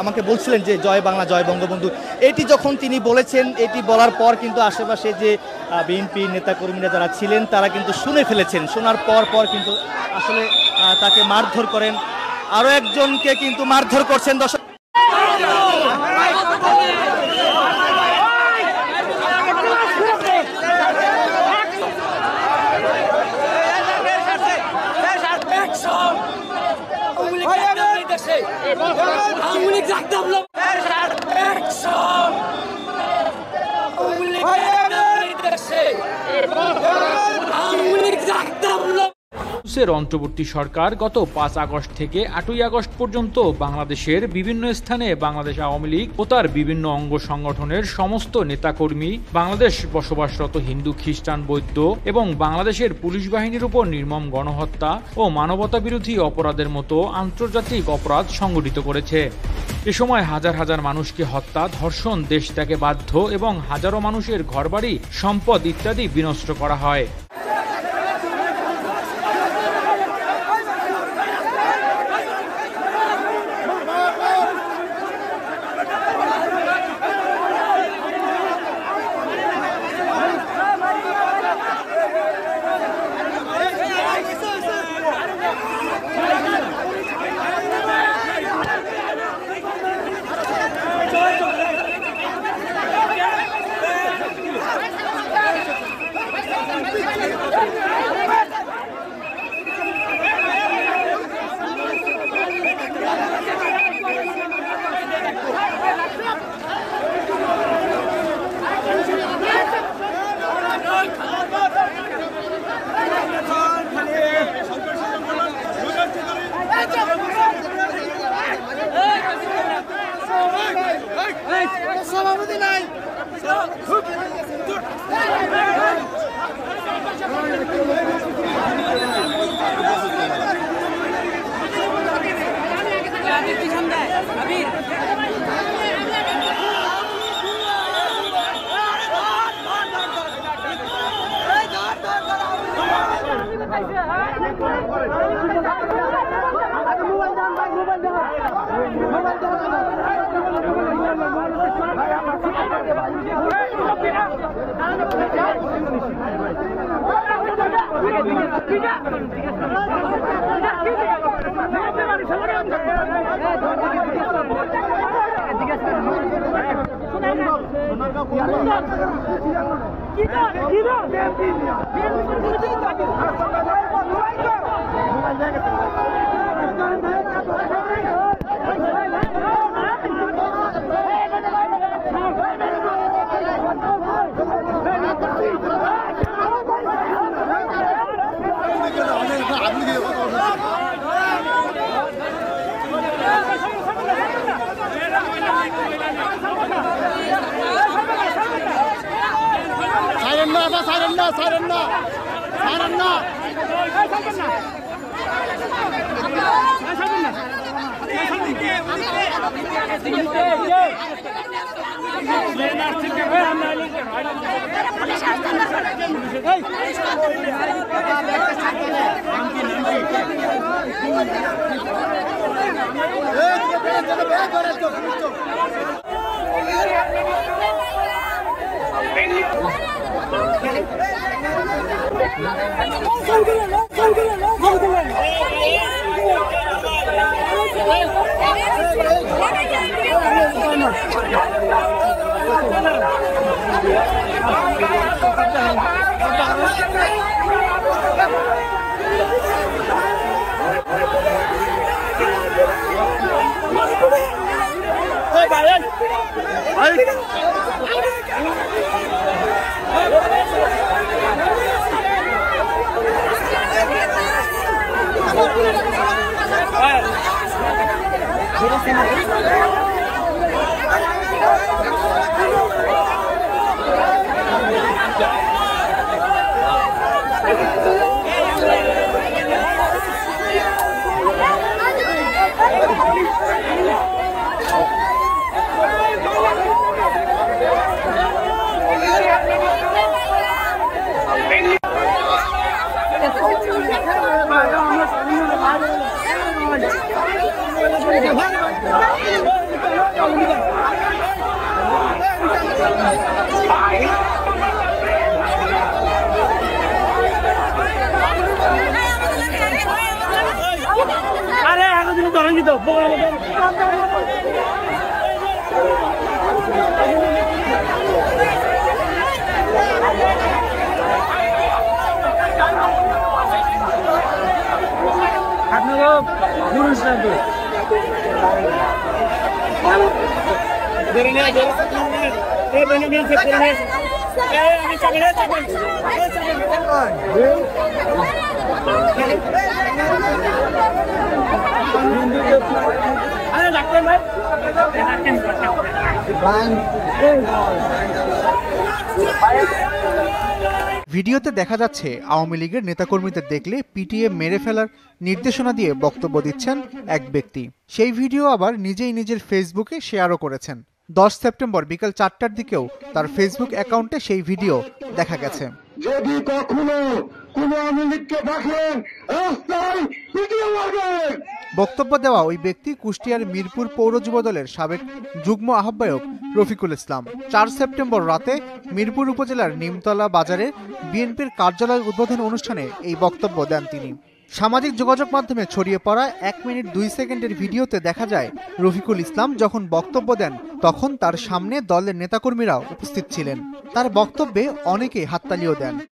আমাকে বলছিলেন যে জয় বাংলা জয় বঙ্গবন্ধু, এটি যখন তিনি বলেছেন, এটি বলার পর কিন্তু আশেপাশে যে বিএনপি নেতাকর্মীরা যারা ছিলেন তারা কিন্তু শুনে ফেলেছেন। শোনার পর কিন্তু আসলে তাকে মারধর করেন, আরও একজনকে কিন্তু মারধর করছেন। দর্শক অন্তর্বর্তী সরকার গত 5 আগস্ট থেকে 8ই আগস্ট পর্যন্ত বাংলাদেশের বিভিন্ন স্থানে বাংলাদেশ আওয়ামী লীগ ও তার বিভিন্ন অঙ্গ সংগঠনের সমস্ত নেতাকর্মী, বাংলাদেশ বসবাসরত হিন্দু, খ্রিস্টান, বৌদ্ধ এবং বাংলাদেশের পুলিশ বাহিনীর উপর নির্মম গণহত্যা ও মানবতা বিরোধী অপরাধের মতো আন্তর্জাতিক অপরাধ সংগঠিত করেছে। এ সময় হাজার হাজার মানুষকে হত্যা, ধর্ষণ, দেশ ত্যাগে বাধ্য এবং হাজারো মানুষের ঘরবাড়ি, সম্পদ ইত্যাদি বিনষ্ট করা হয়। আরে আগে দিন ধরেন দিত আপনারা ঘুরুন না তো ধরে নিয়ে এই বনে নিয়ে চেক করে নিয়ে এই আমি চাবি আরে ডাক্তার ভাই ভিডিওতে দেখা যাচ্ছে আওয়ামী লীগের নেতাকর্মীদের দেখলে পিটিয়ে মেরে ফেলার নির্দেশনা দিয়ে বক্তব্য দিচ্ছেন এক ব্যক্তি। সেই ভিডিও আবার নিজেই নিজের ফেসবুকে শেয়ারও করেছেন। 10 সেপ্টেম্বর বিকাল 4টার দিকেও তার ফেসবুক অ্যাকাউন্টে সেই ভিডিও দেখা গেছে। যদি কখনো কোনো আওয়ামী লীগকে দেখেন রাস্তায় ভিডিও মারবেন। বক্তব্য দেওয়া ওই ব্যক্তি কুষ্টিয়ার মিরপুর পৌর যুবদলের সাবেক যুগ্ম আহ্বায়ক রফিকুল ইসলাম। 4 সেপ্টেম্বর রাতে মিরপুর উপজেলার নিমতলা বাজারে বিএনপির কার্যালয় উদ্বোধন অনুষ্ঠানে এই বক্তব্য দেন তিনি। সামাজিক যোগাযোগ মাধ্যমে ছড়িয়ে পড়া 1 মিনিট 2 সেকেন্ডের ভিডিওতে দেখা যায় রফিকুল ইসলাম যখন বক্তব্য দেন তখন তার সামনে দলের নেতাকর্মীরা উপস্থিত ছিলেন। তার বক্তব্যে অনেকে হাততালিও দেন।